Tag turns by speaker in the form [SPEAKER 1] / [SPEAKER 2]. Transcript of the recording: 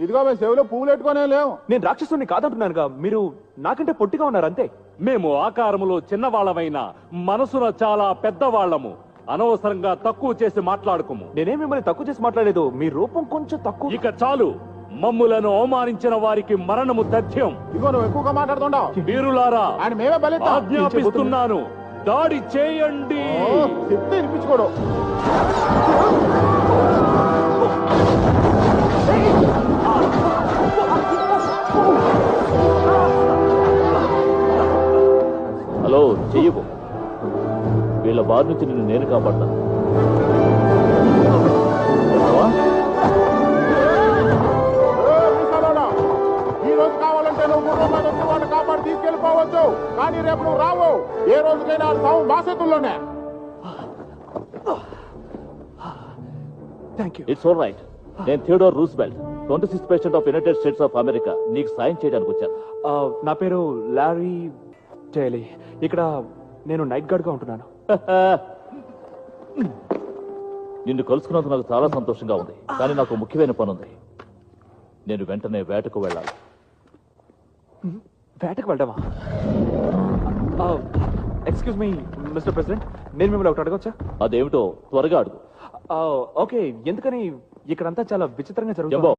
[SPEAKER 1] ఇదిగో మేము చెవిలో పువ్వులు పెట్టుకునే లేవు.
[SPEAKER 2] నేను రాక్షసుని కాదంటున్నానుగా, మీరు నాకంటే పొట్టిగా ఉన్నారు అంతే.
[SPEAKER 3] మేము ఆకారములో చిన్నవాళ్ళమైన మనసున చాలా పెద్దవాళ్లము. అనవసరంగా తక్కువ చేసి మాట్లాడుకోము.
[SPEAKER 2] నేనే మిమ్మల్ని తక్కువ చేసి మాట్లాడలేదు, మీ రూపం కొంచెం తక్కువ.
[SPEAKER 3] ఇక చాలు. మమ్ములను అవమానించిన వారికి మరణము తథ్యం.
[SPEAKER 1] ఇదిగో నువ్వు ఎక్కువగా మాట్లాడుతుండవు.
[SPEAKER 3] వీరులారా,
[SPEAKER 1] ఆయన మేమే బలిస్తాం.
[SPEAKER 3] ఆజ్ఞాపిస్తున్నాను, దాడి చేయండి.
[SPEAKER 1] చెప్తే వినిపించుకోడు.
[SPEAKER 4] హలో, చెయ్యకు. వీళ్ళ బారి నుంచి నిన్ను నేను కాపాడతాను.
[SPEAKER 1] ఈ రోజు కావాలంటే నువ్వు 3 రూపాయలు వచ్చి వాడిని కాపాడి తీసుకెళ్ళిపోవచ్చు, కానీ రేపు నువ్వు రావు. ఏ రోజుకైనా సాగు బాసెతుల్లోనే.
[SPEAKER 4] It's all right. నేను Theodore Roosevelt, 26th president of United States of America. నీకు సాయం చేయడానికి వచ్చాను.
[SPEAKER 2] నా పేరు లారీ టేలీ. ఇక్కడ నేను నైట్ గార్డ్ గా ఉంటున్నాను.
[SPEAKER 4] నిన్ను కలుసుకున్నందుకు నాకు చాలా సంతోషంగా ఉంది, కానీ నాకు ముఖ్యమైన పని ఉంది. నేను వెంటనే వేటకు వెళ్ళాలి.
[SPEAKER 2] వేటకు వెళ్దామా? ఎక్స్క్యూజ్ మీ మిస్టర్ ప్రెసిడెంట్, నేను మిమ్మల్ని ఒకటి అడగొచ్చా?
[SPEAKER 4] అదేమిటో త్వరగా అడుగు.
[SPEAKER 2] ఓకే, ఎందుకని ఇక్కడంతా చాలా విచిత్రంగా జరుగుతుంది.